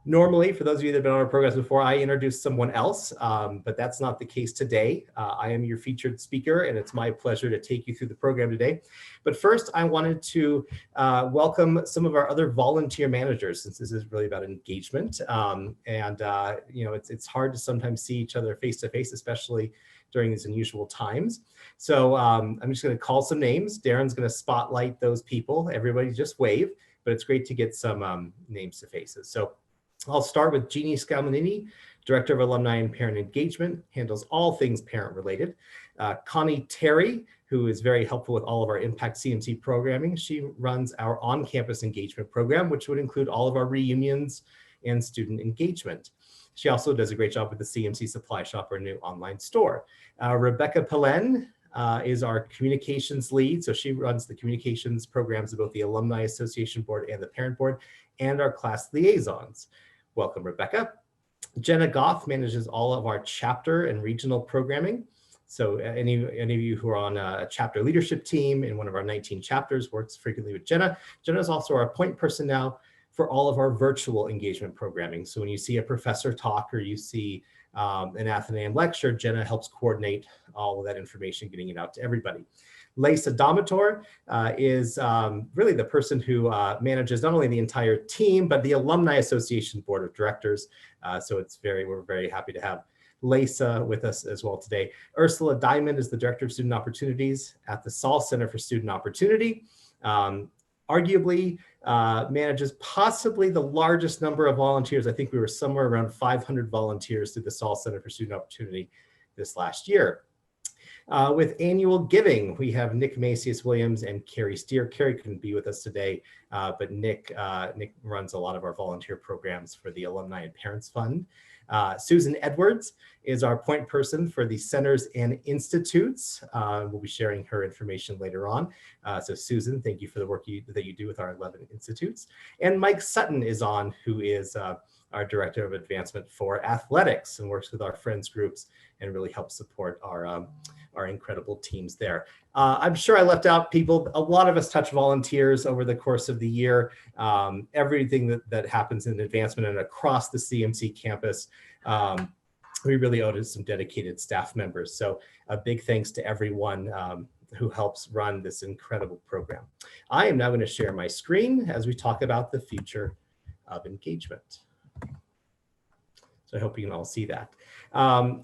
Normally, for those of you that have been on our programs before, I introduce someone else, but that's not the case today. I am your featured speaker, and it's my pleasure to take you through the program today. But first, I wanted to welcome some of our other volunteer managers, since this is really about engagement. You know, it's hard to sometimes see each other face to face, especially during these unusual times. So I'm just going to call some names. Darren's going to spotlight those people. Everybody just wave, but it's great to get some names to faces. So I'll start with Jeannie Scalmanini, Director of Alumni and Parent Engagement, handles all things parent related. Connie Terry, who is very helpful with all of our Impact CMC programming. She runs our on-campus engagement program, which would include all of our reunions and student engagement. She also does a great job with the CMC Supply Shop, our new online store. Rebecca Pelen is our communications lead. So she runs the communications programs of both the Alumni Association Board and the Parent Board, and our class liaisons. Welcome, Rebecca. Jenna Goff manages all of our chapter and regional programming. So any of you who are on a chapter leadership team in one of our 19 chapters works frequently with Jenna. Jenna is also our point person now for all of our virtual engagement programming. So when you see a professor talk or you see an Athenaeum lecture, Jenna helps coordinate all of that information, getting it out to everybody. Lisa Domator is really the person who manages not only the entire team, but the Alumni Association Board of Directors. So we're very happy to have Lisa with us as well today. Ursula Diamond is the Director of Student Opportunities at the Saul Center for Student Opportunity. Arguably manages possibly the largest number of volunteers. I think we were somewhere around 500 volunteers through the Saul Center for Student Opportunity this last year. With annual giving, we have Nick Macias Williams and Carrie Steer. Carrie couldn't be with us today, but Nick runs a lot of our volunteer programs for the Alumni and Parents Fund. Susan Edwards is our point person for the centers and institutes. We'll be sharing her information later on. So Susan, thank you for the work that you do with our 11 institutes. And Mike Sutton is on, who is our Director of Advancement for Athletics and works with our friends groups and really helps support our incredible teams there. I'm sure I left out people. A lot of us touch volunteers over the course of the year. Everything that happens in advancement and across the CMC campus, we really owe to some dedicated staff members. So a big thanks to everyone who helps run this incredible program. I am now going to share my screen as we talk about the future of engagement. So I hope you can all see that.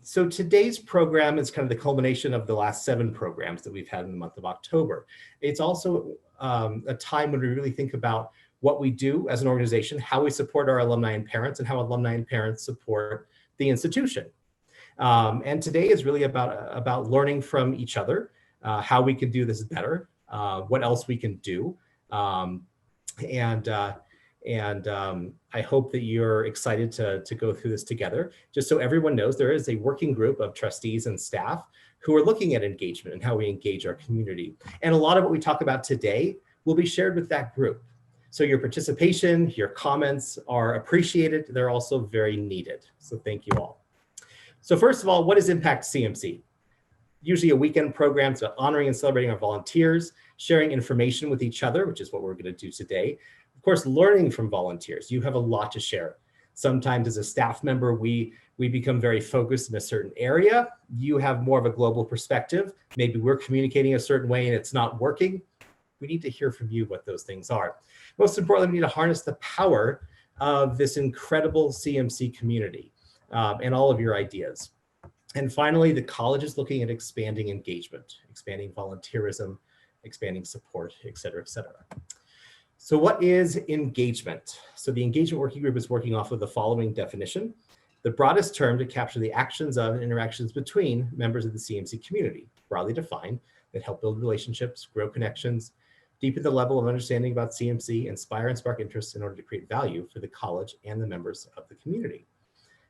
So today's program is kind of the culmination of the last 7 programs that we've had in the month of October. It's also a time when we really think about what we do as an organization, how we support our alumni and parents, and how alumni and parents support the institution. And today is really about learning from each other, how we can do this better, what else we can do. I hope that you're excited to go through this together. Just so everyone knows, there is a working group of trustees and staff who are looking at engagement and how we engage our community. And a lot of what we talk about today will be shared with that group. So your participation, your comments are appreciated. They're also very needed. So thank you all. So first of all, what is Impact CMC? Usually a weekend program to honoring and celebrating our volunteers, sharing information with each other, which is what we're going to do today. Of course, learning from volunteers. You have a lot to share. Sometimes as a staff member, we become very focused in a certain area. You have more of a global perspective. Maybe we're communicating a certain way and it's not working. We need to hear from you what those things are. Most importantly, we need to harness the power of this incredible CMC community and all of your ideas. And finally, the college is looking at expanding engagement, expanding volunteerism, expanding support, et cetera, et cetera. So what is engagement? So the engagement working group is working off of the following definition: the broadest term to capture the actions of and interactions between members of the CMC community, broadly defined, that help build relationships, grow connections, deepen the level of understanding about CMC, inspire and spark interest in order to create value for the college and the members of the community.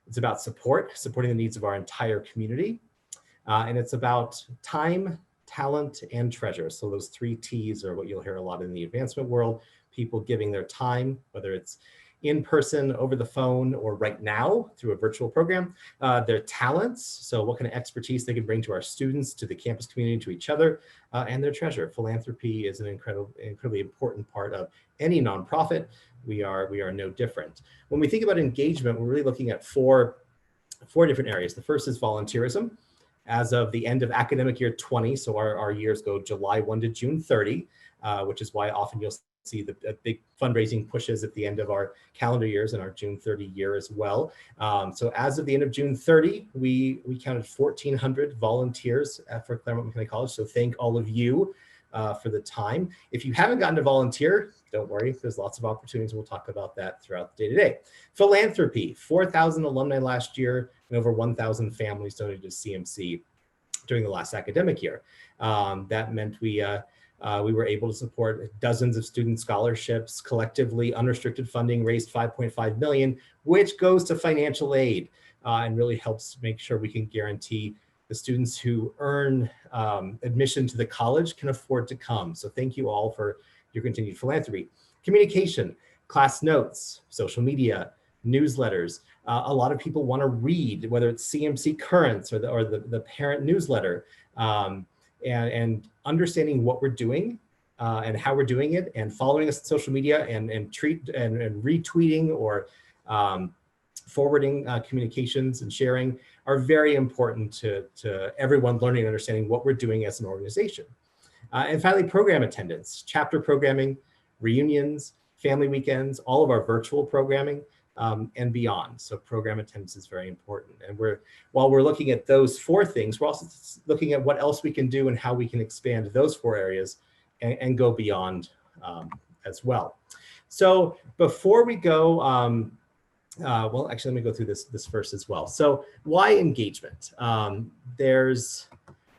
It's about supporting the needs of our entire community. And it's about time, talent, and treasure. So those 3 T's are what you'll hear a lot in the advancement world: people giving their time, whether it's in person, over the phone, or right now through a virtual program, their talents, so what kind of expertise they can bring to our students, to the campus community, to each other, and their treasure. Philanthropy is an incredibly important part of any nonprofit. We are no different. When we think about engagement, we're really looking at four different areas. The first is volunteerism. As of the end of academic year 20, so our years go July 1 to June 30, which is why often you'll see the big fundraising pushes at the end of our calendar years and our June 30 year as well. So as of the end of June 30, we counted 1,400 volunteers for Claremont McKenna College. So thank all of you for the time. If you haven't gotten to volunteer, don't worry, there's lots of opportunities. We'll talk about that throughout the day today. Philanthropy, 4,000 alumni last year and over 1,000 families donated to CMC during the last academic year. That meant we were able to support dozens of student scholarships. Collectively, unrestricted funding raised $5.5 million, which goes to financial aid and really helps make sure we can guarantee the students who earn admission to the college can afford to come. So thank you all for your continued philanthropy. Communication, class notes, social media, newsletters. A lot of people want to read, whether it's CMC Currents or the parent newsletter, and understanding what we're doing and how we're doing it, and following us on social media and retweeting or forwarding communications and sharing are very important to everyone learning and understanding what we're doing as an organization. And finally, program attendance, chapter programming, reunions, family weekends, all of our virtual programming, and beyond. So program attendance is very important. And while we're looking at those four things, we're also looking at what else we can do and how we can expand those four areas and go beyond as well. So before we go, well, actually, let me go through this first as well. So why engagement? There's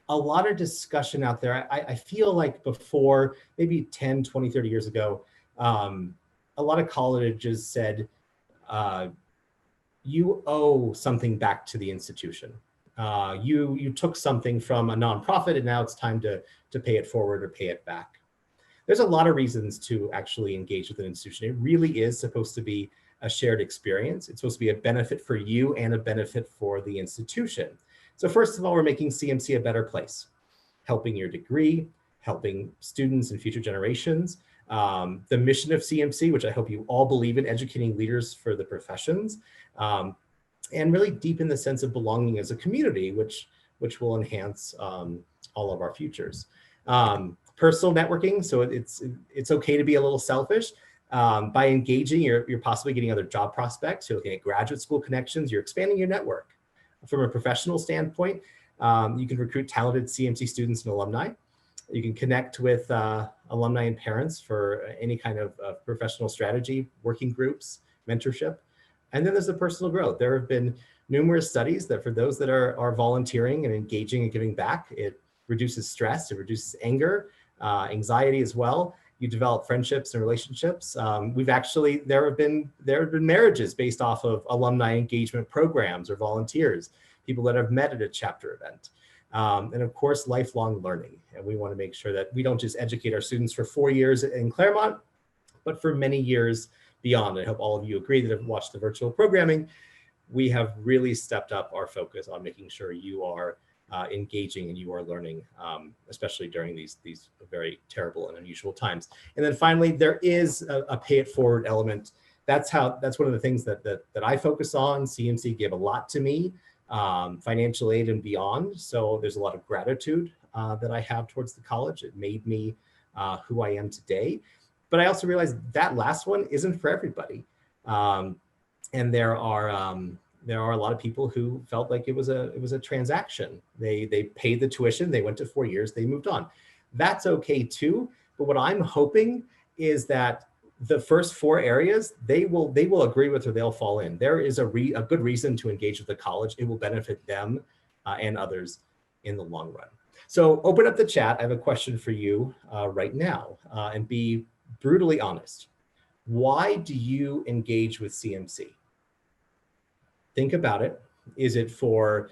a lot of discussion out there. I feel like before, maybe 10, 20, 30 years ago, a lot of colleges said, you owe something back to the institution. You took something from a nonprofit and now it's time to pay it forward or pay it back. There's a lot of reasons to actually engage with an institution. It really is supposed to be a shared experience. It's supposed to be a benefit for you and a benefit for the institution. So first of all, we're making CMC a better place, helping your degree, helping students and future generations. The mission of CMC, which I hope you all believe in, educating leaders for the professions, and really deepen the sense of belonging as a community, which will enhance all of our futures. Personal networking, so it's okay to be a little selfish. By engaging, you're possibly getting other job prospects. You're looking at graduate school connections. You're expanding your network. From a professional standpoint, you can recruit talented CMC students and alumni. You can connect with alumni and parents for any kind of professional strategy, working groups, mentorship. And then there's the personal growth. There have been numerous studies that for those that are volunteering and engaging and giving back, it reduces stress, it reduces anger, anxiety as well. You develop friendships and relationships. There have been marriages based off of alumni engagement programs or volunteers, people that have met at a chapter event. And of course, lifelong learning. And we want to make sure that we don't just educate our students for 4 years in Claremont, but for many years beyond. I hope all of you agree that have watched the virtual programming. We have really stepped up our focus on making sure you are engaging and you are learning, especially during these very terrible and unusual times. And then finally, there is a pay it forward element. That's one of the things that I focus on. CMC gave a lot to me, financial aid and beyond. So there's a lot of gratitude that I have towards the college. It made me who I am today. But I also realized that last one isn't for everybody. And there are a lot of people who felt like it was a transaction. They paid the tuition, they went to 4 years, they moved on. That's okay too. But what I'm hoping is that the first 4 areas, they will agree with or they'll fall in. There is a good reason to engage with the college. It will benefit them and others in the long run. So open up the chat. I have a question for you right now, and be brutally honest. Why do you engage with CMC? Think about it. Is it for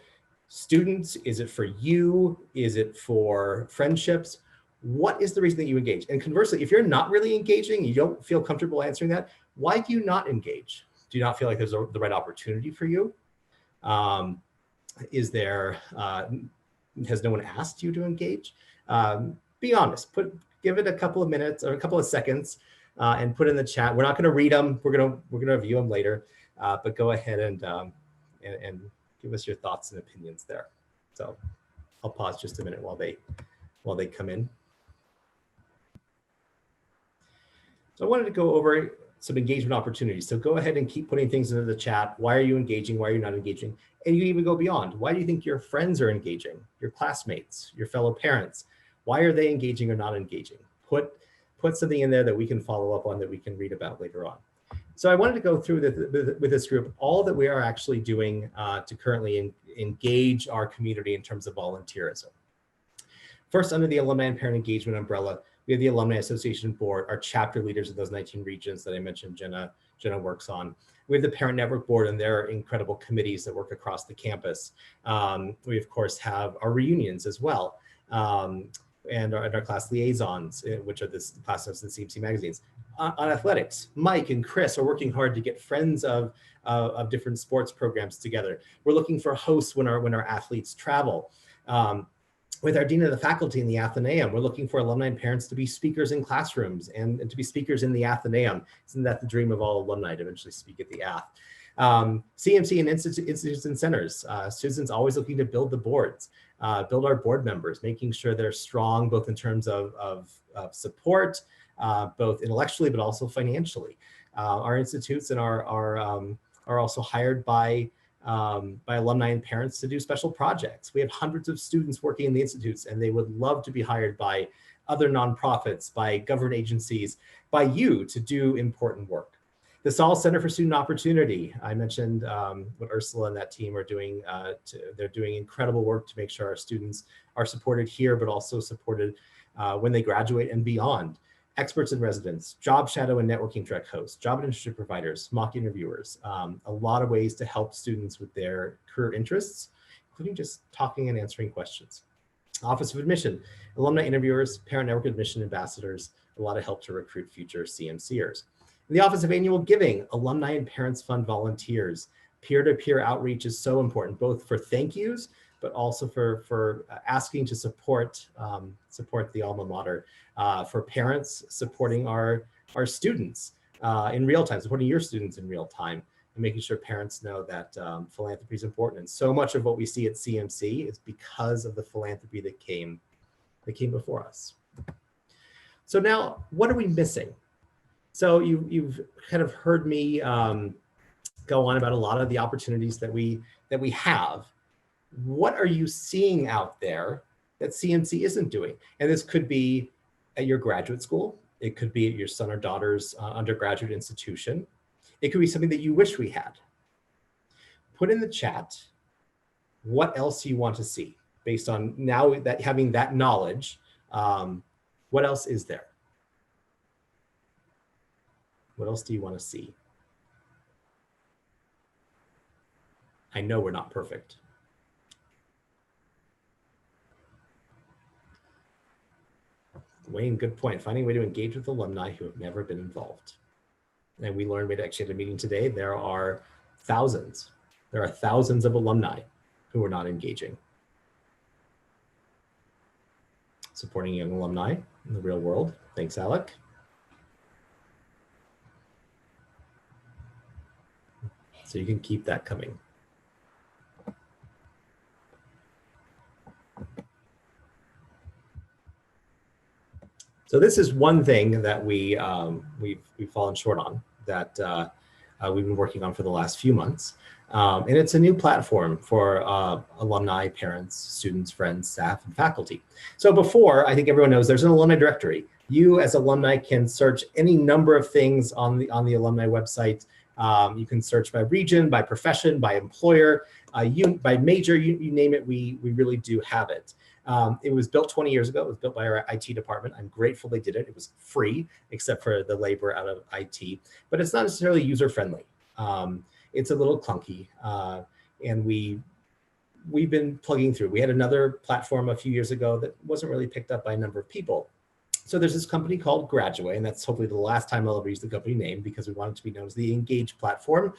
students? Is it for you? Is it for friendships? What is the reason that you engage? And conversely, if you're not really engaging, you don't feel comfortable answering that, Why do you not engage? Do you not feel like there's the right opportunity for you? Is there, has no one asked you to engage? Be honest, give it a couple of minutes or a couple of seconds and put in the chat. We're not gonna read them, we're gonna review them later, but go ahead and give us your thoughts and opinions there. So I'll pause just a minute while they come in. So I wanted to go over some engagement opportunities. So go ahead and keep putting things into the chat. Why are you engaging? Why are you not engaging? And you can even go beyond. Why do you think your friends are engaging? Your classmates, your fellow parents? Why are they engaging or not engaging? Put something in there that we can follow up on, that we can read about later on. So I wanted to go through with this group all that we are actually doing to currently engage our community in terms of volunteerism. First, under the Alumni and Parent Engagement umbrella, we have the Alumni Association Board, our chapter leaders of those 19 regions that I mentioned Jenna works on. We have the Parent Network Board and their incredible committees that work across the campus. We, of course, have our reunions as well, and our class liaisons, which are the class notes and CMC magazines. On athletics, Mike and Chris are working hard to get friends of different sports programs together. We're looking for hosts when our athletes travel. With our Dean of the Faculty in the Athenaeum, we're looking for alumni and parents to be speakers in classrooms and to be speakers in the Athenaeum. Isn't that the dream of all alumni, to eventually speak at the Ath? CMC and institutes and centers. Susan's always looking to build the boards, build our board members, making sure they're strong, both in terms of support, both intellectually, but also financially. Our institutes and are also hired by alumni and parents to do special projects. We have hundreds of students working in the institutes, and they would love to be hired by other nonprofits, by government agencies, by you to do important work. The Saul Center for Student Opportunity, I mentioned what Ursula and that team are doing. They're doing incredible work to make sure our students are supported here, but also supported when they graduate and beyond. Experts in residence, job shadow and networking track hosts, job and internship providers, mock interviewers, a lot of ways to help students with their career interests, including just talking and answering questions. Office of Admission, alumni interviewers, parent network admission ambassadors, a lot of help to recruit future CMCers. In the Office of Annual Giving, alumni and parents fund volunteers. Peer-to-peer outreach is so important, both for thank yous, but also for asking to support the alma mater, for parents supporting our students in real time, supporting your students in real time, and making sure parents know that philanthropy is important. And so much of what we see at CMC is because of the philanthropy that came before us. So now, what are we missing? So you've kind of heard me go on about a lot of the opportunities that we have. What are you seeing out there that CMC isn't doing? And this could be at your graduate school. It could be at your son or daughter's undergraduate institution. It could be something that you wish we had. Put in the chat what else you want to see based on now that having that knowledge. What else is there? What else do you want to see? I know we're not perfect. Wayne, good point. Finding a way to engage with alumni who have never been involved. And we learned, we actually had a meeting today, there are thousands of alumni who are not engaging. Supporting young alumni in the real world. Thanks, Alec. So you can keep that coming. So this is one thing that we've fallen short on, that we've been working on for the last few months. And it's a new platform for alumni, parents, students, friends, staff, and faculty. So before, I think everyone knows there's an alumni directory. You as alumni can search any number of things on the alumni website. You can search by region, by profession, by employer, by major, you name it, we really do have it. It was built 20 years ago. It was built by our IT department. I'm grateful they did it. It was free, except for the labor out of IT, but it's not necessarily user-friendly. It's a little clunky, and we've been plugging through. We had another platform a few years ago that wasn't really picked up by a number of people. So there's this company called Graduate, and that's hopefully the last time I'll ever use the company name because we want it to be known as the Engage platform.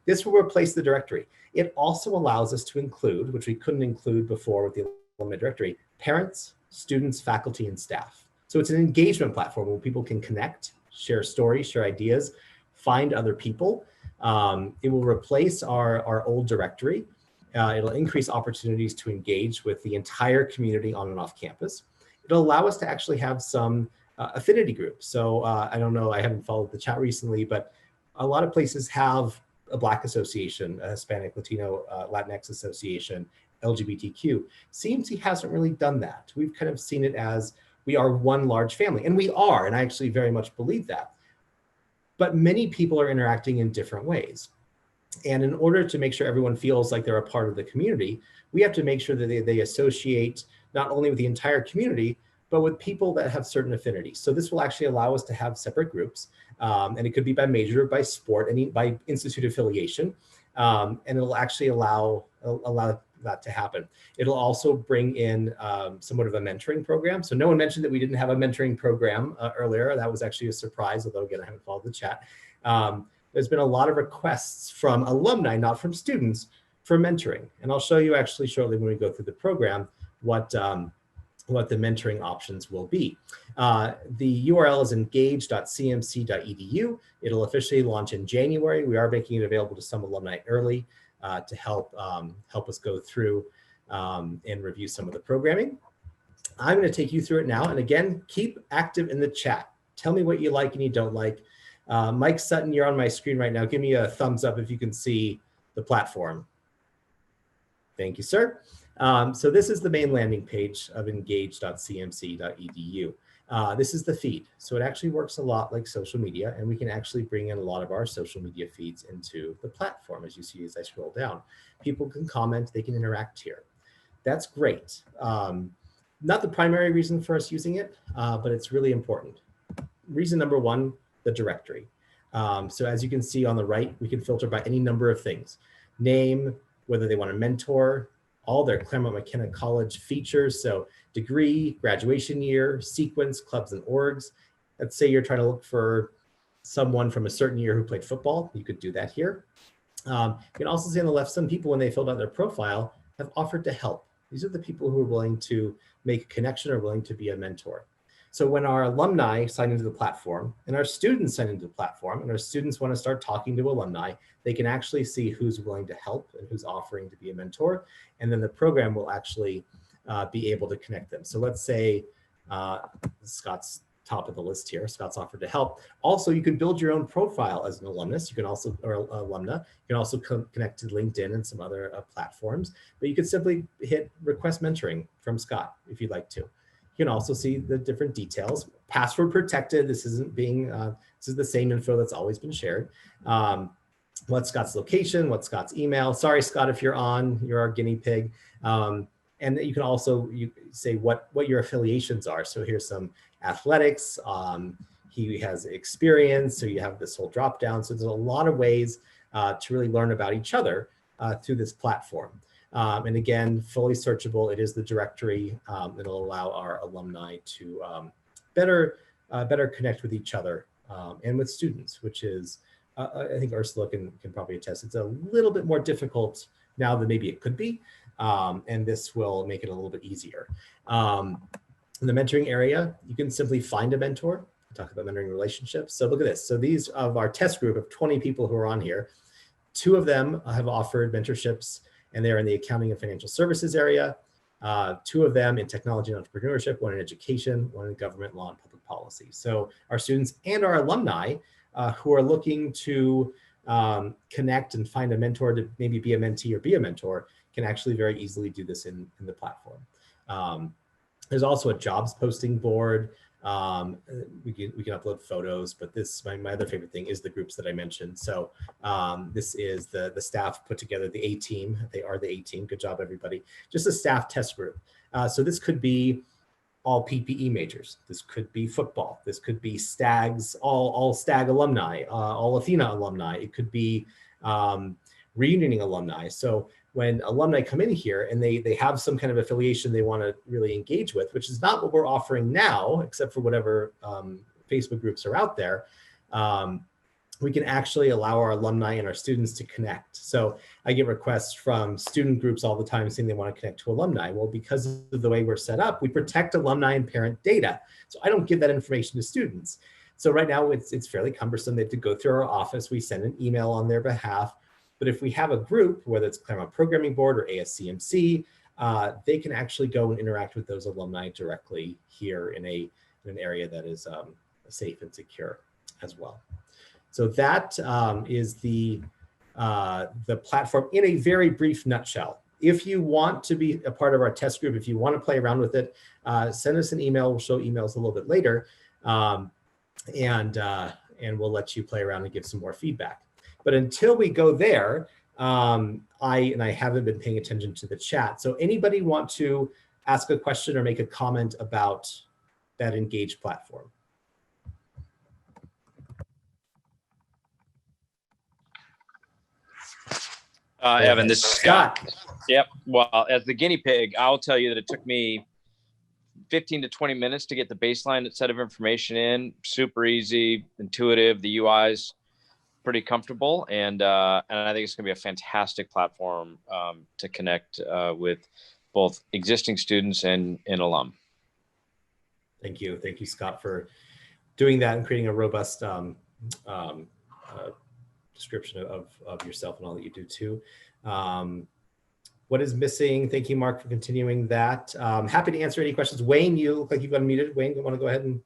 This will replace the directory. It also allows us to include, which we couldn't include before with the Alumni directory, parents, students, faculty, and staff. So it's an engagement platform where people can connect, share stories, share ideas, find other people. It will replace our old directory. It'll increase opportunities to engage with the entire community on and off campus. It'll allow us to actually have some affinity groups. So I don't know, I haven't followed the chat recently, but a lot of places have a Black association, a Hispanic, Latino, Latinx association, LGBTQ. CMC hasn't really done that. We've kind of seen it as we are one large family, and we are, and I actually very much believe that. But many people are interacting in different ways. And in order to make sure everyone feels like they're a part of the community, we have to make sure that they associate not only with the entire community, but with people that have certain affinities. So this will actually allow us to have separate groups, and it could be by major, by sport, and by institute affiliation, and it'll actually allow that to happen. It'll also bring in somewhat of a mentoring program. So no one mentioned that we didn't have a mentoring program earlier. That was actually a surprise, although again, I haven't followed the chat. There's been a lot of requests from alumni, not from students, for mentoring. And I'll show you actually shortly when we go through the program what the mentoring options will be. The URL is engage.cmc.edu. It'll officially launch in January. We are making it available to some alumni early to help us go through and review some of the programming. I'm going to take you through it now. And again, keep active in the chat. Tell me what you like and you don't like. Mike Sutton, you're on my screen right now. Give me a thumbs up if you can see the platform. Thank you, sir. So this is the main landing page of engage.cmc.edu. This is the feed. So it actually works a lot like social media, and we can actually bring in a lot of our social media feeds into the platform, as you see as I scroll down. People can comment, they can interact here. That's great. Not the primary reason for us using it, but it's really important. Reason number one, the directory. So as you can see on the right, we can filter by any number of things. Name, whether they want to mentor, all their Claremont McKenna College features. So degree, graduation year, sequence, clubs and orgs. Let's say you're trying to look for someone from a certain year who played football. You could do that here. You can also see on the left, some people, when they filled out their profile, have offered to help. These are the people who are willing to make a connection or willing to be a mentor. So when our alumni sign into the platform and our students sign into the platform and our students want to start talking to alumni, they can actually see who's willing to help and who's offering to be a mentor. And then the program will actually be able to connect them. So let's say Scott's top of the list here. Scott's offered to help. Also, you can build your own profile as an alumnus. You can also, or alumna, you can also connect to LinkedIn and some other platforms, but you could simply hit request mentoring from Scott if you'd like to. You can also see the different details. Password protected. This isn't being, this is the same info that's always been shared. What's Scott's location? What's Scott's email? Sorry, Scott, if you're on, you're our guinea pig. And you can also say what your affiliations are. So here's some athletics. He has experience. So you have this whole drop down. So there's a lot of ways to really learn about each other through this platform. And again, fully searchable. It is the directory. It'll allow our alumni to better connect with each other and with students, which is, I think Ursula can probably attest, it's a little bit more difficult now than maybe it could be. And this will make it a little bit easier. In the mentoring area, you can simply find a mentor. Talk about mentoring relationships. So look at this. So these of our test group of 20 people who are on here, 2 of them have offered mentorships, and they're in the accounting and financial services area. 2 of them in technology and entrepreneurship, 1 in education, 1 in government law and public policy. So our students and our alumni who are looking to connect and find a mentor to maybe be a mentee or be a mentor can actually very easily do this in the platform. There's also a jobs posting board. We can upload photos, but this, my other favorite thing is the groups that I mentioned. So this is the staff put together, the A-team. They are the A-team. Good job, everybody. Just a staff test group. So this could be all PPE majors. This could be football. This could be STAGs, all STAG alumni, all Athena alumni. It could be reunioning alumni. So when alumni come in here and they have some kind of affiliation they want to really engage with, which is not what we're offering now, except for whatever Facebook groups are out there, we can actually allow our alumni and our students to connect. So I get requests from student groups all the time saying they want to connect to alumni. Well, because of the way we're set up, we protect alumni and parent data. So I don't give that information to students. So right now it's fairly cumbersome. They have to go through our office. We send an email on their behalf. But if we have a group, whether it's Claremont Programming Board or ASCMC, they can actually go and interact with those alumni directly here in an area that is safe and secure as well. So that is the platform in a very brief nutshell. If you want to be a part of our test group, if you want to play around with it, send us an email. We'll show emails a little bit later, and we'll let you play around and give some more feedback. But until we go there, I haven't been paying attention to the chat. So anybody want to ask a question or make a comment about that Engage platform? Evan, this is Scott. Yep. Well, as the guinea pig, I'll tell you that it took me 15 to 20 minutes to get the baseline set of information in. Super easy, intuitive. The UI's pretty comfortable, and I think it's going to be a fantastic platform to connect with both existing students and alum. Thank you, Scott, for doing that and creating a robust description of yourself and all that you do too. What is missing? Thank you, Mark, for continuing that. Happy to answer any questions. Wayne, you look like you've unmuted. Wayne, you want to go ahead and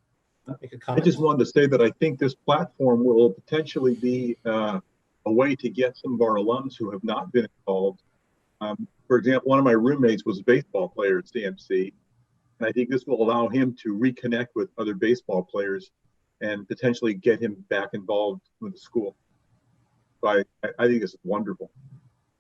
make a comment? I just wanted to say that I think this platform will potentially be a way to get some of our alums who have not been involved. For example, one of my roommates was a baseball player at CMC, and I think this will allow him to reconnect with other baseball players and potentially get him back involved with the school. So I think it's wonderful.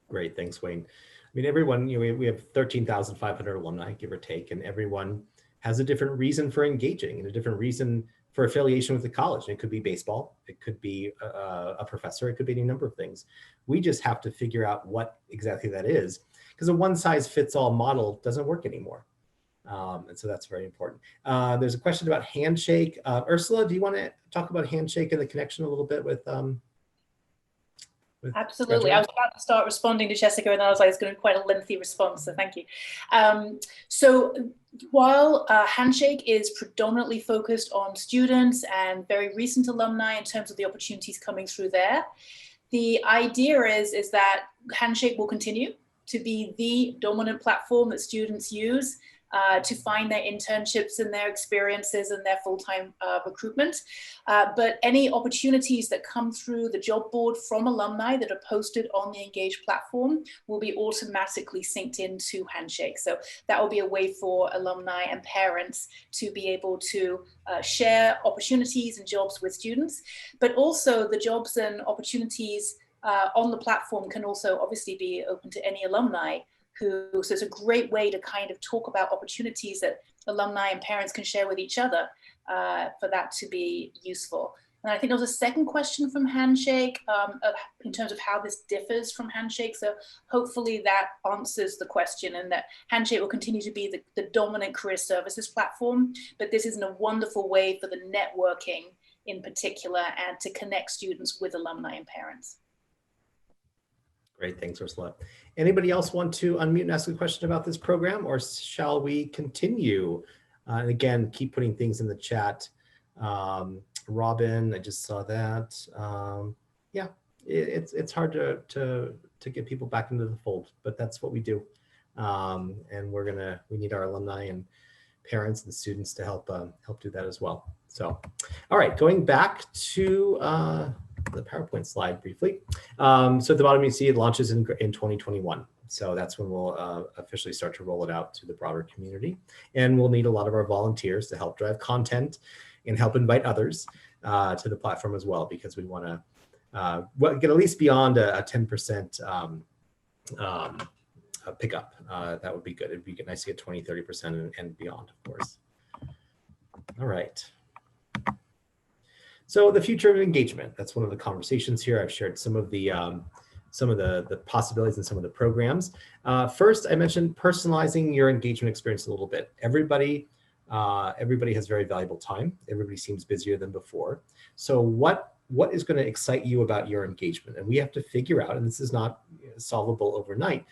Great, thanks, Wayne. I mean, everyone, we have 13,500 alumni, give or take, and everyone has a different reason for engaging and a different reason for affiliation with the college. And it could be baseball, it could be a professor, it could be any number of things. We just have to figure out what exactly that is, because a one-size-fits-all model doesn't work anymore. And so that's very important. There's a question about Handshake. Ursula, do you want to talk about Handshake and the connection a little bit with Absolutely. I was about to start responding to Jessica, and I was like, it's going to be quite a lengthy response, so thank you. So while Handshake is predominantly focused on students and very recent alumni in terms of the opportunities coming through there, the idea is that Handshake will continue to be the dominant platform that students use to find their internships and their experiences and their full-time recruitment. But any opportunities that come through the job board from alumni that are posted on the Engage platform will be automatically synced into Handshake. So that will be a way for alumni and parents to be able to share opportunities and jobs with students, but also the jobs and opportunities on the platform can also obviously be open to any alumni. So it's a great way to kind of talk about opportunities that alumni and parents can share with each other for that to be useful. And I think there was a second question from Handshake in terms of how this differs from Handshake. So hopefully that answers the question, and that Handshake will continue to be the dominant career services platform, but this is a wonderful way for the networking in particular and to connect students with alumni and parents. Great, thanks, Ursula. Anybody else want to unmute and ask a question about this program, or shall we continue? And again, keep putting things in the chat. Robin, I just saw that. Yeah, it's hard to get people back into the fold, but that's what we do. And we need our alumni and parents and students to help do that as well. So, all right, going back to the PowerPoint slide briefly. So at the bottom, you see it launches in 2021. So that's when we'll officially start to roll it out to the broader community. And we'll need a lot of our volunteers to help drive content and help invite others to the platform as well, because we want to get at least beyond a 10% pickup. That would be good. It'd be nice to get 20, 30% and beyond, of course. All right. So the future of engagement, that's one of the conversations here. I've shared some of the some of the possibilities and some of the programs. First, I mentioned personalizing your engagement experience a little bit. Everybody has very valuable time. Everybody seems busier than before. So what is going to excite you about your engagement? And we have to figure out, and this is not solvable overnight,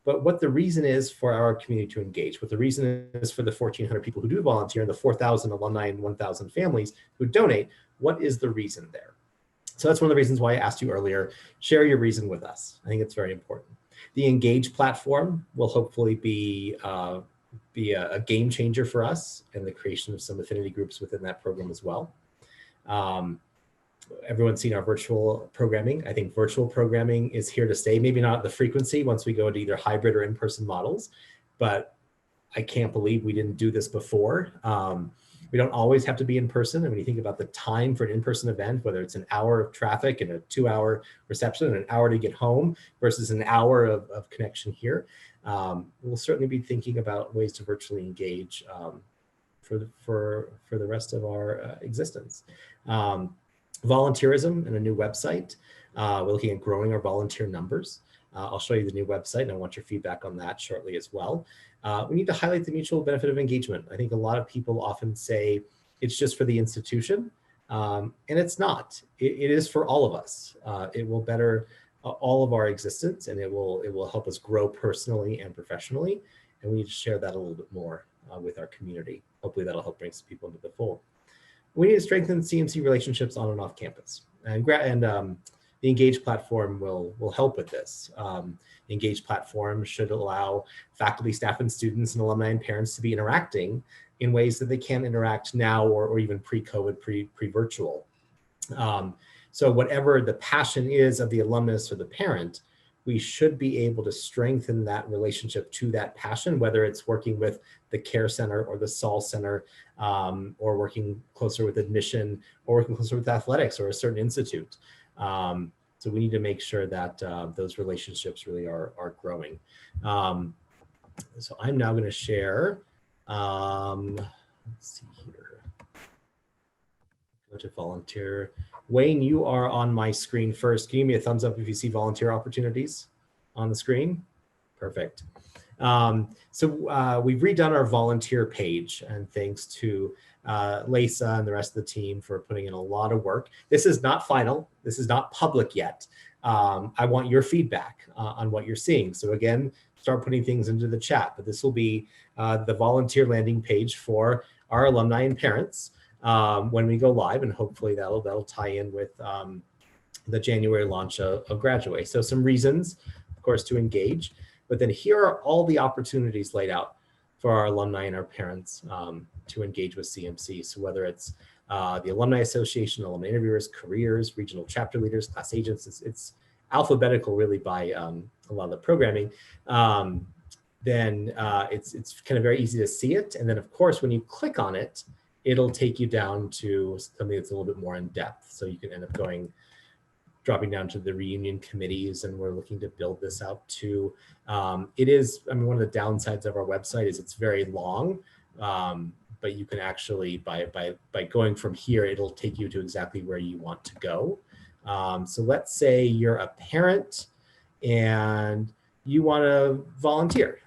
but what the reason is for our community to engage, what the reason is for the 1,400 people who do volunteer and the 4,000 alumni and 1,000 families who donate, what is the reason there? So that's one of the reasons why I asked you earlier, share your reason with us. I think it's very important. The Engage platform will hopefully be a game changer for us and the creation of some affinity groups within that program as well. Everyone's seen our virtual programming. I think virtual programming is here to stay, maybe not the frequency once we go into either hybrid or in-person models, but I can't believe we didn't do this before. We don't always have to be in person. And when you think about the time for an in-person event, whether it's an hour of traffic and a 2-hour reception and an hour to get home versus an hour of connection here, we'll certainly be thinking about ways to virtually engage for the rest of our existence. Volunteerism and a new website. We're looking at growing our volunteer numbers. I'll show you the new website and I want your feedback on that shortly as well. We need to highlight the mutual benefit of engagement. I think a lot of people often say it's just for the institution, and it's not. It is for all of us. It will better all of our existence, and it will help us grow personally and professionally. And we need to share that a little bit more with our community. Hopefully that'll help bring some people into the fold. We need to strengthen CMC relationships on and off campus. And the Engage platform will help with this. The Engage platform should allow faculty, staff, and students and alumni and parents to be interacting in ways that they can't interact now or even pre-COVID, pre-virtual. So whatever the passion is of the alumnus or the parent, we should be able to strengthen that relationship to that passion, whether it's working with the Care Center or the Sol Center, or working closer with admission, or working closer with athletics or a certain institute. So we need to make sure that those relationships really are growing. So I'm now going to share, let's see here, go to volunteer. Wayne, you are on my screen first. Can you give me a thumbs up if you see volunteer opportunities on the screen? Perfect. So we've redone our volunteer page, and thanks to Lisa and the rest of the team for putting in a lot of work. This is not final. This is not public yet. I want your feedback on what you're seeing. So again, start putting things into the chat, but this will be the volunteer landing page for our alumni and parents when we go live, and hopefully that'll tie in with the January launch of Graduate. So some reasons, of course, to engage, but then here are all the opportunities laid out for our alumni and our parents to engage with CMC. So whether it's the Alumni Association, Alumni Interviewers, careers, regional chapter leaders, class agents, it's alphabetical really by a lot of the programming. Then it's kind of very easy to see it. And then of course, when you click on it, it'll take you down to something that's a little bit more in depth. So you can end up dropping down to the reunion committees, and we're looking to build this out too. It is, I mean, one of the downsides of our website is it's very long, but you can actually, by going from here, it'll take you to exactly where you want to go. So let's say you're a parent and you want to volunteer.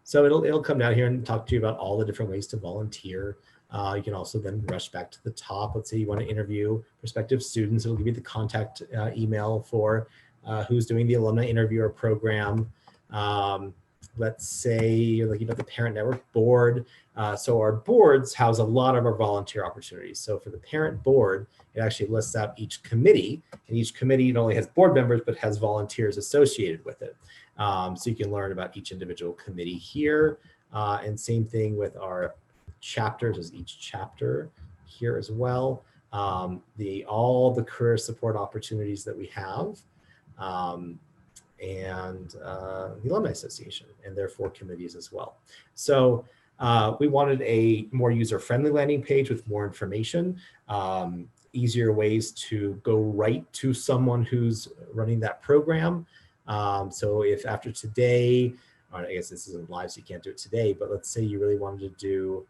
So it'll come down here and talk to you about all the different ways to volunteer. You can also then rush back to the top. Let's say you want to interview prospective students. It'll give you the contact email for who's doing the Alumni Interviewer program. Let's say you're looking at the Parent Network board. So our boards house a lot of our volunteer opportunities. So for the parent board, it actually lists out each committee, and each committee not only has board members, but has volunteers associated with it. So you can learn about each individual committee here. And same thing with our chapters, as each chapter here as well. All the career support opportunities that we have, and the Alumni Association and their 4 committees as well. So we wanted a more user-friendly landing page with more information, easier ways to go right to someone who's running that program. So if after today, or I guess this isn't live, so you can't do it today, but let's say you really wanted to do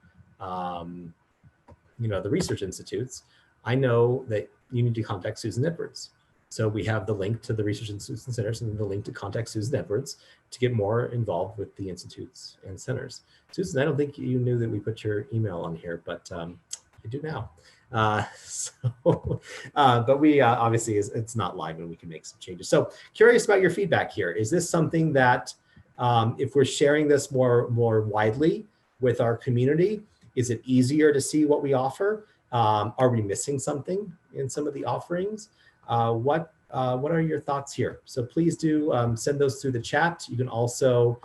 the research institutes, I know that you need to contact Susan Edwards. So we have the link to the Research Institutes and Centers and the link to contact Susan Edwards to get more involved with the institutes and centers. Susan, I don't think you knew that we put your email on here, but I do now. But we obviously, it's not live and we can make some changes. So curious about your feedback here. Is this something that if we're sharing this more widely with our community, is it easier to see what we offer? Are we missing something in some of the offerings? What are your thoughts here? So please do send those through the chat. You can also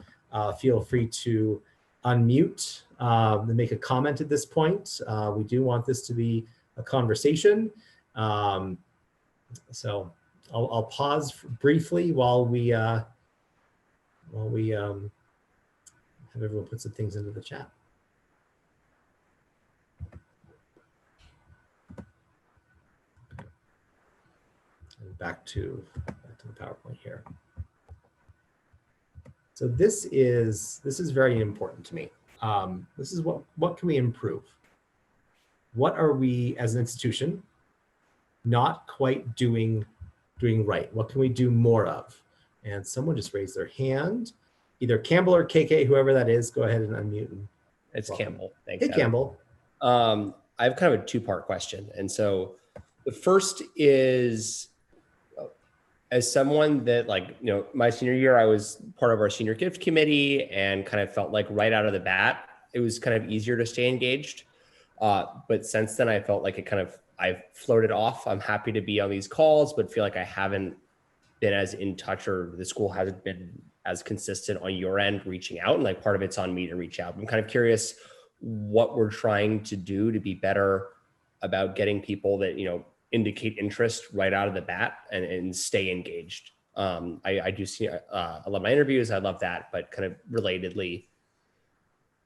feel free to unmute and make a comment at this point. We do want this to be a conversation. So I'll pause briefly while we have everyone put some things into the chat. And back to the PowerPoint here. So this is very important to me. This is what can we improve? What are we as an institution not quite doing right? What can we do more of? And someone just raised their hand, either Campbell or KK, whoever that is. Go ahead and unmute. It's welcome. Campbell. Thanks. Hey, Adam. Campbell. I have kind of a two-part question. And so the first is, as someone that, like, you know, my senior year, I was part of our senior gift committee and kind of felt like right out of the bat, it was kind of easier to stay engaged. But since then, I felt like I've floated off. I'm happy to be on these calls, but feel like I haven't been as in touch, or the school hasn't been as consistent on your end reaching out. And like part of it's on me to reach out. I'm kind of curious what we're trying to do to be better about getting people that, you know, indicate interest right out of the bat and stay engaged. I do see alumni interviews. I love that, but kind of relatedly,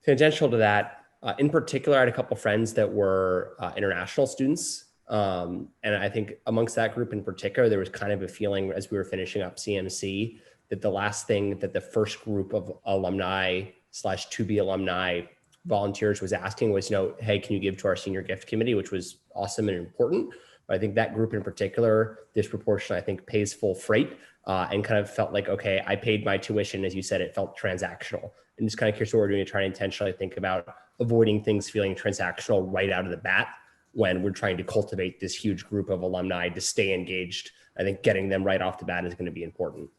tangential to that, in particular, I had a couple friends that were international students. And I think amongst that group in particular, there was kind of a feeling as we were finishing up CMC that the last thing that the first group of alumni/to-be alumni volunteers was asking was, you know, hey, can you give to our senior gift committee, which was awesome and important. But I think that group in particular, disproportionately, I think pays full freight and kind of felt like, okay, I paid my tuition. As you said, it felt transactional. And just kind of curious what we're doing to try to intentionally think about avoiding things feeling transactional right out of the bat when we're trying to cultivate this huge group of alumni to stay engaged. I think getting them right off the bat is going to be important.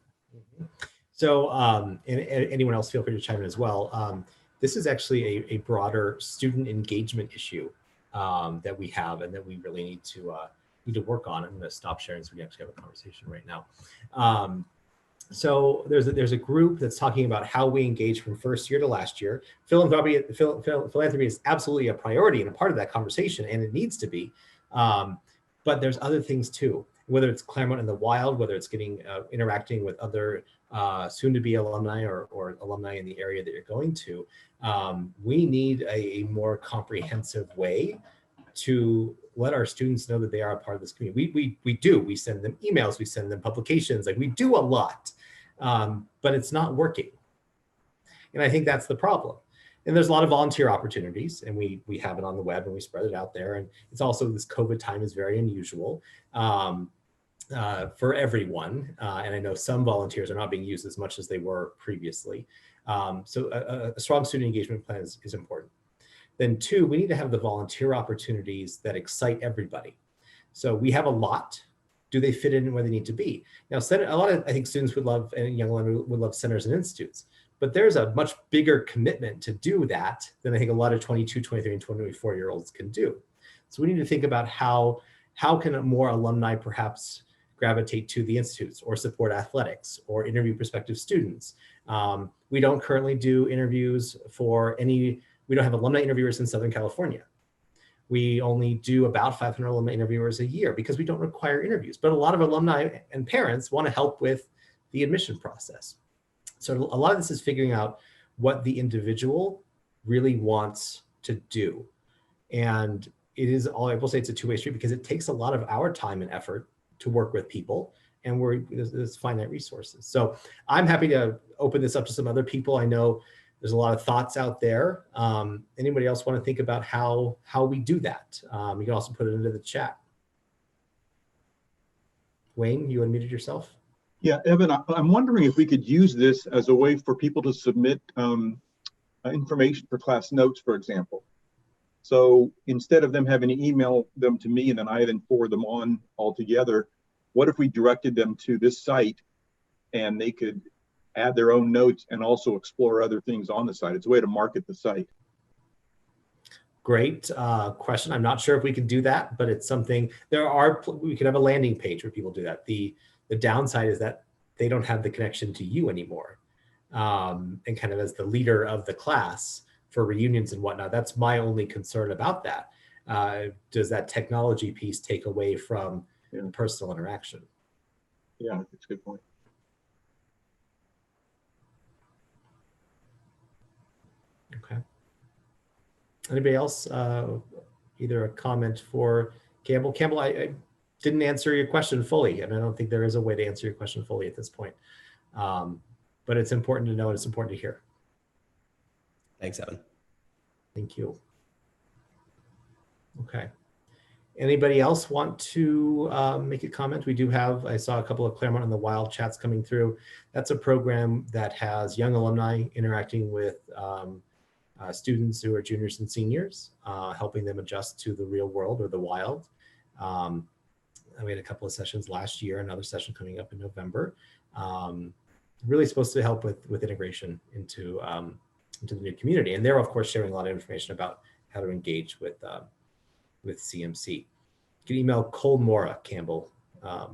So and anyone else feel free to chime in as well. This is actually a broader student engagement issue that we have and that we really need to work on. I'm going to stop sharing so we can actually have a conversation right now. So there's a group that's talking about how we engage from first year to last year. Philanthropy is absolutely a priority and a part of that conversation, and it needs to be. But there's other things too, whether it's Claremont in the wild, whether it's interacting with other soon-to-be alumni or alumni in the area that you're going to. We need a more comprehensive way to let our students know that they are a part of this community. We send them emails, we send them publications, like we do a lot, but it's not working. And I think that's the problem. And there's a lot of volunteer opportunities, and we have it on the web and we spread it out there. And it's also, this COVID time is very unusual for everyone. And I know some volunteers are not being used as much as they were previously. So a strong student engagement plan is important. Then two, we need to have the volunteer opportunities that excite everybody. So we have a lot. Do they fit in where they need to be? Now, a lot of, I think, students would love, and young alumni would love centers and institutes, but there's a much bigger commitment to do that than I think a lot of 22, 23, and 24-year-olds can do. So we need to think about how can more alumni perhaps gravitate to the institutes or support athletics or interview prospective students. We don't currently do interviews we don't have alumni interviewers in Southern California. We only do about 500 alumni interviewers a year because we don't require interviews, but a lot of alumni and parents want to help with the admission process. So a lot of this is figuring out what the individual really wants to do. And it is, all I will say, it's a two-way street because it takes a lot of our time and effort to work with people, and there's finite resources. So I'm happy to open this up to some other people. I know there's a lot of thoughts out there. Anybody else want to think about how we do that? You can also put it into the chat. Wayne, you unmuted yourself. Yeah, Evan, I'm wondering if we could use this as a way for people to submit information for class notes, for example. So instead of them having to email them to me and then I then forward them on all together, what if we directed them to this site and they could add their own notes and also explore other things on the site? It's a way to market the site. Great question. I'm not sure if we can do that, but it's something, we could have a landing page where people do that. The downside is that they don't have the connection to you anymore. And kind of as the leader of the class for reunions and whatnot, that's my only concern about that. Does that technology piece take away from personal interaction? Yeah, that's a good point. Okay. Anybody else? Either a comment for Campbell? Campbell, I didn't answer your question fully, and I don't think there is a way to answer your question fully at this point. But it's important to know and it's important to hear. Thanks, Evan. Thank you. Okay. Anybody else want to make a comment? We do have, I saw a couple of Claremont in the Wild chats coming through. That's a program that has young alumni interacting with students who are juniors and seniors, helping them adjust to the real world or the wild. We had a couple of sessions last year, another session coming up in November. Really supposed to help with integration into the new community. And they're of course sharing a lot of information about how to engage with CMC. You can email Cole Mora, Campbell. I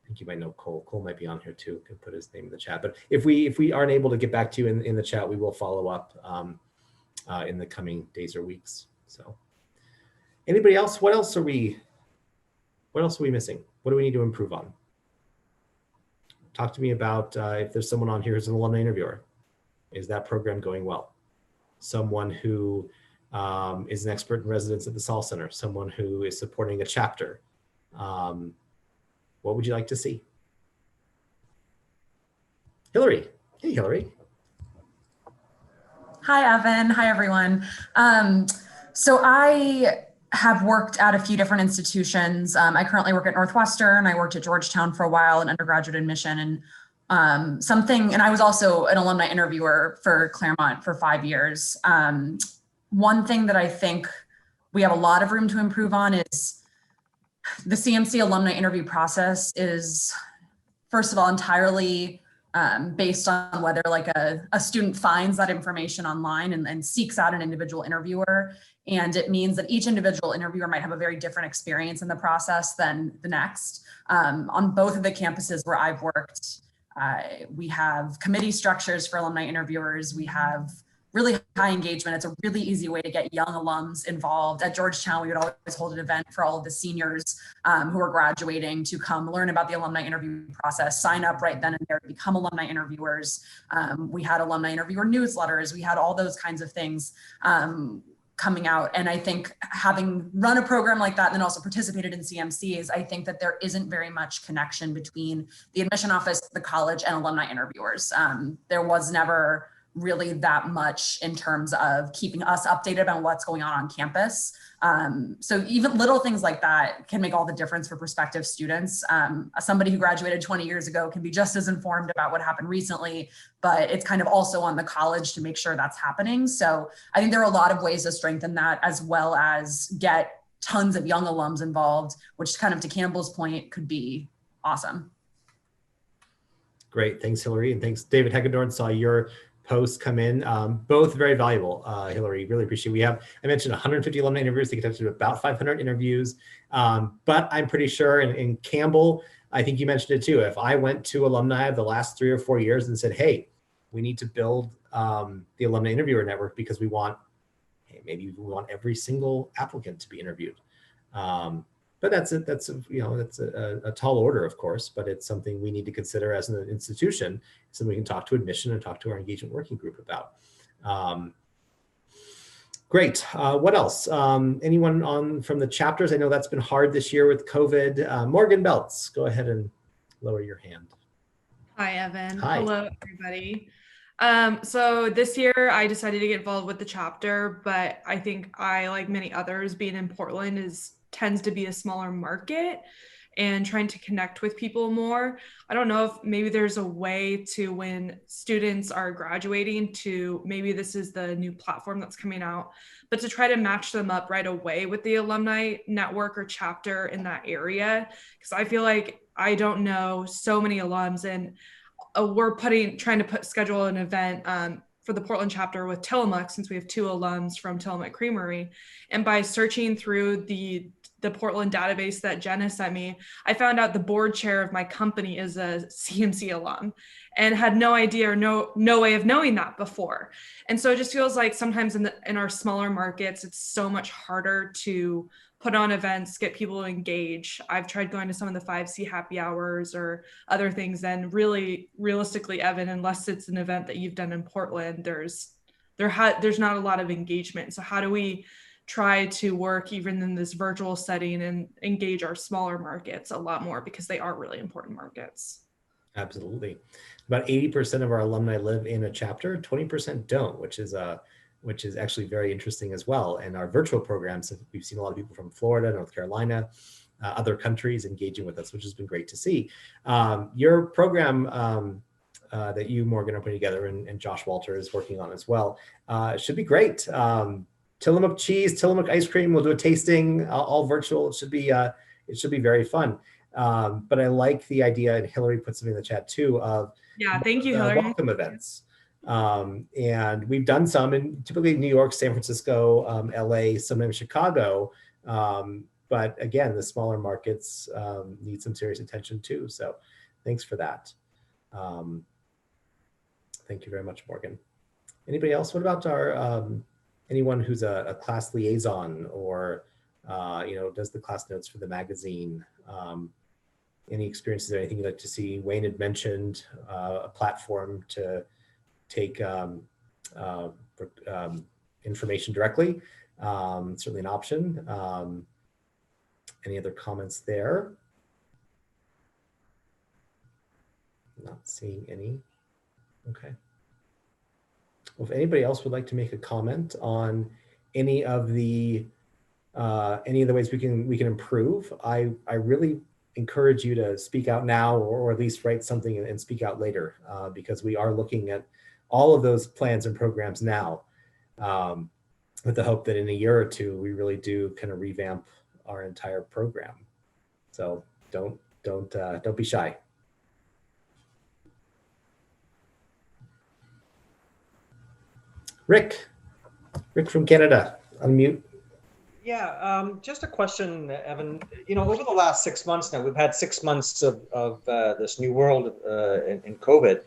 think you might know Cole. Cole might be on here too. Can put his name in the chat. But if we aren't able to get back to you in the chat, we will follow up in the coming days or weeks. So anybody else? What else are we missing? What do we need to improve on? Talk to me about if there's someone on here who's an alumni interviewer. Is that program going well? Someone who is an expert in residence at the Saul Center, someone who is supporting a chapter. What would you like to see? Hillary. Hey, Hillary. Hi, Evan. Hi, everyone. So I have worked at a few different institutions. I currently work at Northwestern. I worked at Georgetown for a while in undergraduate admission, and and I was also an alumni interviewer for Claremont for 5 years. One thing that I think we have a lot of room to improve on is the CMC alumni interview process is, first of all, entirely based on whether like a student finds that information online and seeks out an individual interviewer. And it means that each individual interviewer might have a very different experience in the process than the next. On both of the campuses where I've worked, we have committee structures for alumni interviewers. We have really high engagement. It's a really easy way to get young alums involved. At Georgetown, we would always hold an event for all of the seniors who are graduating to come learn about the alumni interview process, sign up right then and there to become alumni interviewers. We had alumni interviewer newsletters. We had all those kinds of things coming out. And I think having run a program like that and then also participated in CMCs, I think that there isn't very much connection between the admission office, the college, and alumni interviewers. There was never really that much in terms of keeping us updated on what's going on campus. So even little things like that can make all the difference for prospective students. Somebody who graduated 20 years ago can be just as informed about what happened recently, but it's kind of also on the college to make sure that's happening. So I think there are a lot of ways to strengthen that, as well as get tons of young alums involved, which kind of to Campbell's point could be awesome. Great, thanks Hillary, and thanks David Hegedorn. Saw your posts come in, both very valuable. Hillary, really appreciate it. I mentioned 150 alumni interviews. They conducted about 500 interviews, but I'm pretty sure, and Campbell, I think you mentioned it too, if I went to alumni of the last 3 or 4 years and said, hey, we need to build the alumni interviewer network because we want, hey, maybe we want every single applicant to be interviewed. But that's a tall order, of course, but it's something we need to consider as an institution, so we can talk to admission and talk to our engagement working group about. Great. What else? Anyone from the chapters? I know that's been hard this year with COVID. Morgan Belts, go ahead and lower your hand. Hi, Evan. Hi. Hello, everybody. So this year I decided to get involved with the chapter, but I think like many others, being in Portland tends to be a smaller market. and trying to connect with people more. I don't know if maybe there's a way to, when students are graduating, to maybe this is the new platform that's coming out, but to try to match them up right away with the alumni network or chapter in that area. Because I feel like I don't know so many alums, and we're trying to schedule an event for the Portland chapter with Tillamook, since we have 2 alums from Tillamook Creamery. And by searching through the Portland database that Jenna sent me, I found out the board chair of my company is a CMC alum, and had no idea or no way of knowing that before. And so it just feels like sometimes in our smaller markets, it's so much harder to put on events, get people to engage. I've tried going to some of the 5C happy hours or other things, and really realistically, Evan, unless it's an event that you've done in Portland, there's not a lot of engagement. So how do we try to work even in this virtual setting and engage our smaller markets a lot more, because they are really important markets? Absolutely. About 80% of our alumni live in a chapter, 20% don't, which is actually very interesting as well. And our virtual programs, we've seen a lot of people from Florida, North Carolina, other countries engaging with us, which has been great to see. Your program that you, Morgan, are putting together, and Josh Walter is working on as well, should be great. Tillamook cheese, Tillamook ice cream. We'll do a tasting, all virtual. It should be very fun. But I like the idea, and Hillary put something in the chat too, of thank you, Hillary. Welcome events. And we've done some in typically New York, San Francisco, LA, sometimes Chicago. But again, the smaller markets need some serious attention too. So thanks for that. Thank you very much, Morgan. Anybody else? What about our anyone who's a class liaison, or does the class notes for the magazine? Any experiences or anything you'd like to see? Wayne had mentioned a platform to take information directly. Certainly an option. Any other comments there? Not seeing any. Okay. Well, if anybody else would like to make a comment on any of the ways we can improve, I really encourage you to speak out now, or at least write something and speak out later, because we are looking at all of those plans and programs now, with the hope that in a year or two we really do kind of revamp our entire program. So don't be shy. Rick from Canada, unmute. Yeah, just a question, Evan. Over the last 6 months now, we've had 6 months of this new world in COVID,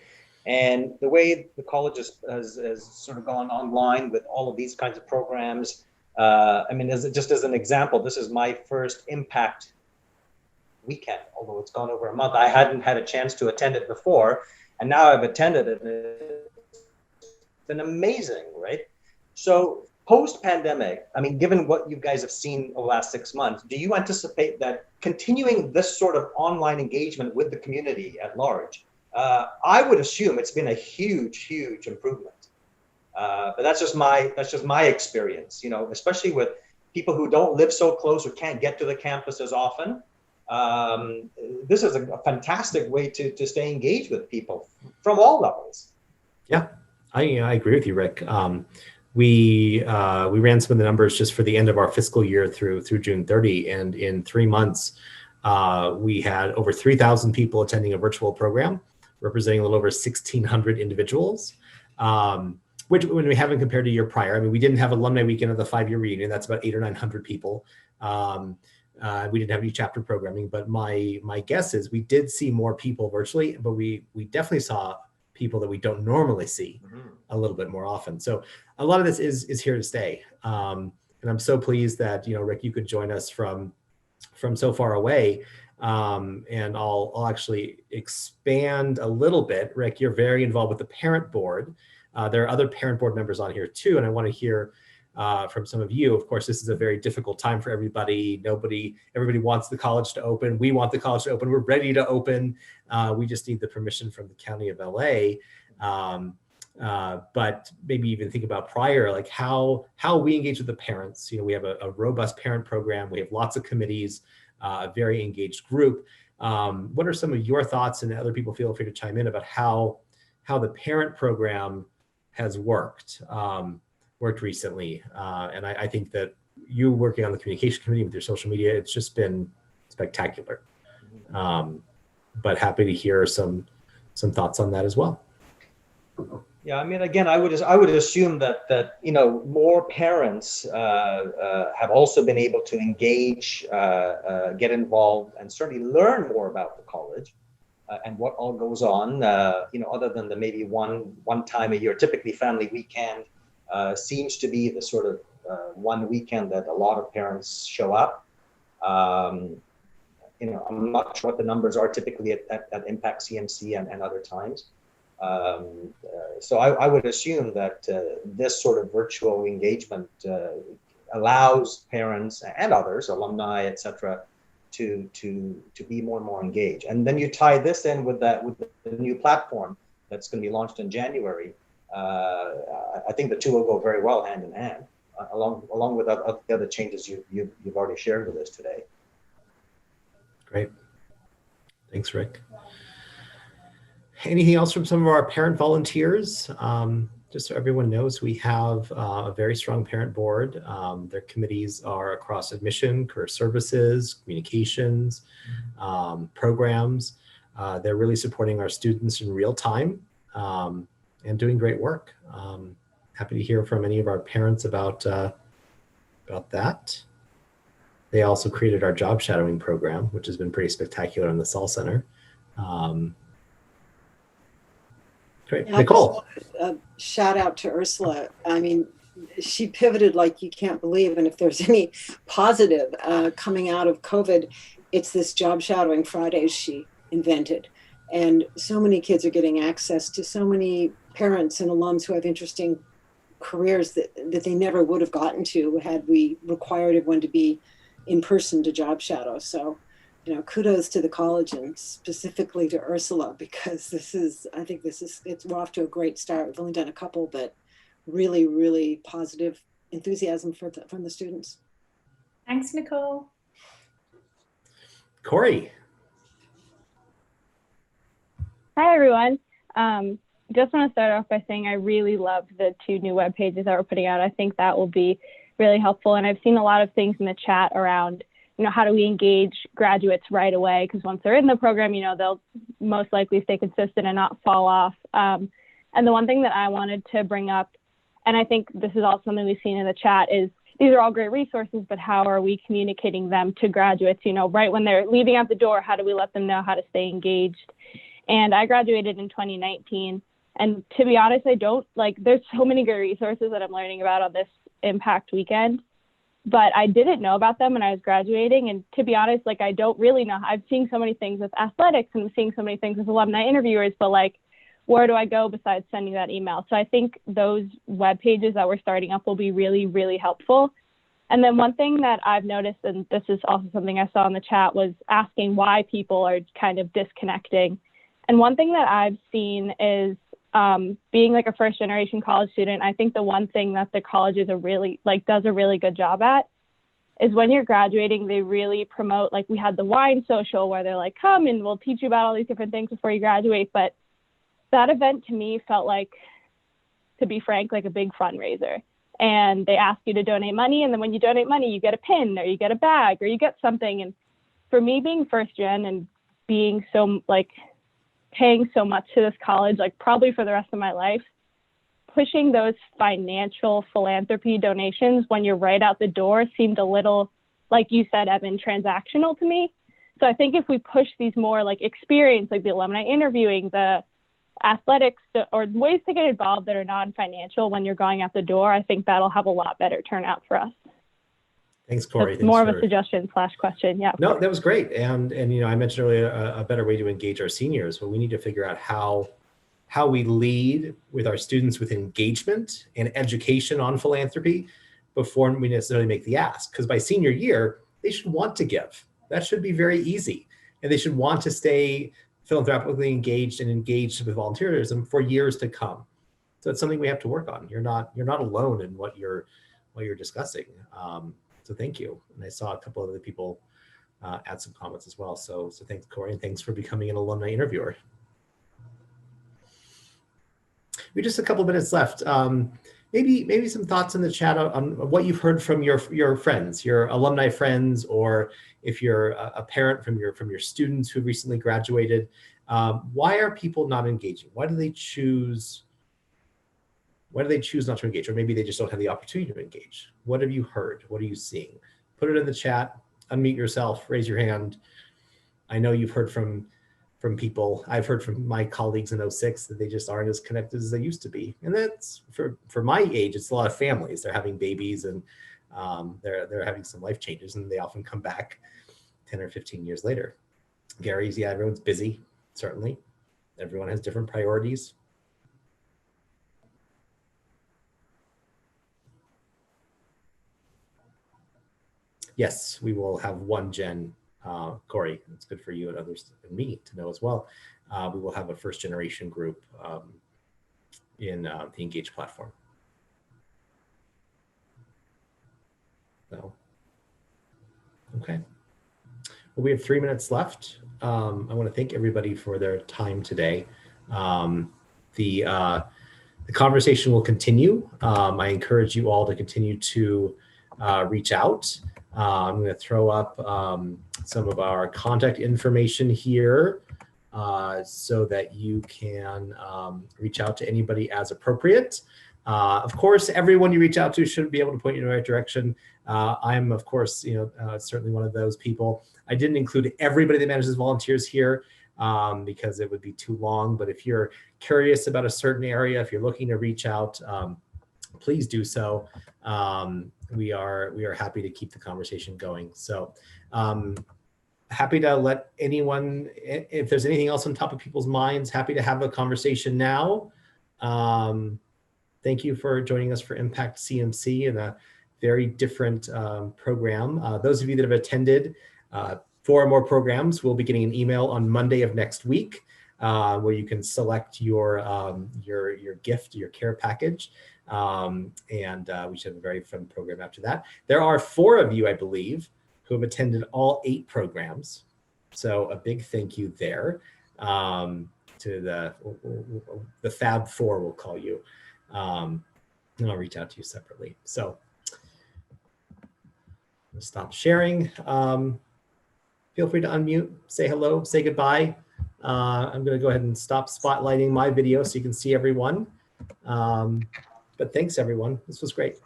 and the way the college has sort of gone online with all of these kinds of programs. Just as an example, this is my first Impact weekend, although it's gone over a month. I hadn't had a chance to attend it before, and now I've attended it. It's been amazing, right? So post-pandemic, given what you guys have seen over the last 6 months, do you anticipate that continuing this sort of online engagement with the community at large? I would assume it's been a huge improvement. But that's just my experience, especially with people who don't live so close or can't get to the campus as often. This is a fantastic way to stay engaged with people from all levels. Yeah, I agree with you, Rick. We ran some of the numbers just for the end of our fiscal year through June 30, and in 3 months, we had over 3,000 people attending a virtual program, representing a little over 1,600 individuals, which when we haven't compared to a year prior. We didn't have alumni weekend of the 5-year reunion. That's about 800 or 900 people. We didn't have any chapter programming, but my guess is we did see more people virtually, but we definitely saw people that we don't normally see a little bit more often. So a lot of this is here to stay. And I'm so pleased that, Rick, you could join us from so far away. And I'll actually expand a little bit. Rick, you're very involved with the parent board. There are other parent board members on here too. And I want to hear from some of you. Of course, this is a very difficult time for everybody. Everybody wants the college to open. We want the college to open. We're ready to open. We just need the permission from the County of LA. but maybe even think about prior, like how we engage with the parents. We have a robust parent program. We have lots of committees, a very engaged group. What are some of your thoughts, and other people feel free to chime in, about how the parent program has worked recently? And I think that you working on the communication committee with your social media, it's just been spectacular. But happy to hear some thoughts on that as well. Yeah, I mean, again, I would assume that more parents have also been able to engage, get involved, and certainly learn more about the college and what all goes on. Other than the maybe one time a year, typically family weekend seems to be the sort of one weekend that a lot of parents show up. I'm not sure what the numbers are typically at ImpactCMC and other times. So I would assume that this sort of virtual engagement allows parents and others, alumni, et cetera, to be more and more engaged. And then you tie this in with the new platform that's going to be launched in January. I think the two will go very well hand in hand, along with the other changes you've already shared with us today. Great. Thanks, Rick. Anything else from some of our parent volunteers? Just so everyone knows, we have a very strong parent board. Their committees are across admission, career services, communications, programs. They're really supporting our students in real time and doing great work. Happy to hear from any of our parents about that. They also created our job shadowing program, which has been pretty spectacular in the Sol Center. Great. And Nicole. Shout out to Ursula. I mean, she pivoted like you can't believe. And if there's any positive coming out of COVID, it's this job shadowing Fridays she invented. And so many kids are getting access to so many parents and alums who have interesting careers that they never would have gotten to had we required everyone to be in person to job shadow. So, kudos to the college and specifically to Ursula, because we're off to a great start. We've only done a couple, but really, really positive enthusiasm from the students. Thanks, Nicole. Corey. Hi, everyone. Just want to start off by saying I really love the 2 new web pages that we're putting out. I think that will be really helpful. And I've seen a lot of things in the chat around, how do we engage graduates right away? Because once they're in the program, they'll most likely stay consistent and not fall off. And the one thing that I wanted to bring up, and I think this is also something we've seen in the chat, is these are all great resources, but how are we communicating them to graduates? Right when they're leaving out the door, how do we let them know how to stay engaged? And I graduated in 2019. And to be honest, there's so many good resources that I'm learning about on this Impact weekend, but I didn't know about them when I was graduating. And to be honest, I don't really know. I'm seeing so many things with athletics and I'm seeing so many things with alumni interviewers, but where do I go besides sending that email? So I think those web pages that we're starting up will be really, really helpful. And then one thing that I've noticed, and this is also something I saw in the chat, was asking why people are kind of disconnecting. And one thing that I've seen is being a first generation college student, I think the one thing that the colleges are really does a really good job at is when you're graduating, they really promote, we had the wine social where they're come and we'll teach you about all these different things before you graduate. But that event to me felt to be frank, a big fundraiser. And they ask you to donate money. And then when you donate money, you get a pin or you get a bag or you get something. And for me being first gen and being so paying so much to this college, probably for the rest of my life, pushing those financial philanthropy donations when you're right out the door seemed a little, like you said, Evan, transactional to me. So I think if we push these more experience, the alumni interviewing, the athletics, or ways to get involved that are non-financial when you're going out the door, I think that'll have a lot better turnout for us. Thanks, Corey. It's more of a suggestion / question. Yeah. No, that was great. And I mentioned earlier a better way to engage our seniors, but we need to figure out how we lead with our students with engagement and education on philanthropy before we necessarily make the ask. Because by senior year, they should want to give. That should be very easy. And they should want to stay philanthropically engaged and engaged with volunteerism for years to come. So it's something we have to work on. You're not alone in what you're discussing. So thank you. And I saw a couple of other people add some comments as well. So thanks, Corey, and thanks for becoming an alumni interviewer. We just a couple minutes left. Maybe some thoughts in the chat on what you've heard from your friends, your alumni friends, or if you're a parent from your students who recently graduated. Why are people not engaging? Why do they choose not to engage? Or maybe they just don't have the opportunity to engage. What have you heard? What are you seeing? Put it in the chat, unmute yourself, raise your hand. I know you've heard from people. I've heard from my colleagues in 06 that they just aren't as connected as they used to be. And that's for my age, it's a lot of families. They're having babies and they're having some life changes, and they often come back 10 or 15 years later. Gary's, yeah, everyone's busy, certainly. Everyone has different priorities. Yes, we will have one gen. Corey, it's good for you and others and me to know as well. We will have a first generation group in the Engage platform. So, okay. Well, we have 3 minutes left. I want to thank everybody for their time today. The conversation will continue. I encourage you all to continue to reach out. I'm going to throw up some of our contact information here so that you can reach out to anybody as appropriate. Of course, everyone you reach out to should be able to point you in the right direction. I'm, of course, certainly one of those people. I didn't include everybody that manages volunteers here because it would be too long. But if you're curious about a certain area, if you're looking to reach out, please do so. We are happy to keep the conversation going. So happy to let anyone, if there's anything else on top of people's minds, happy to have a conversation now. Thank you for joining us for ImpactCMC and a very different program. Those of you that have attended 4 or more programs will be getting an email on Monday of next week where you can select your gift, your care package. And we should have a very fun program after that. There are 4 of you, I believe, who have attended all 8 programs. So a big thank you there to the Fab 4, we'll call you. And I'll reach out to you separately. So I'll stop sharing. Feel free to unmute, say hello, say goodbye. I'm going to go ahead and stop spotlighting my video so you can see everyone. But thanks, everyone. This was great.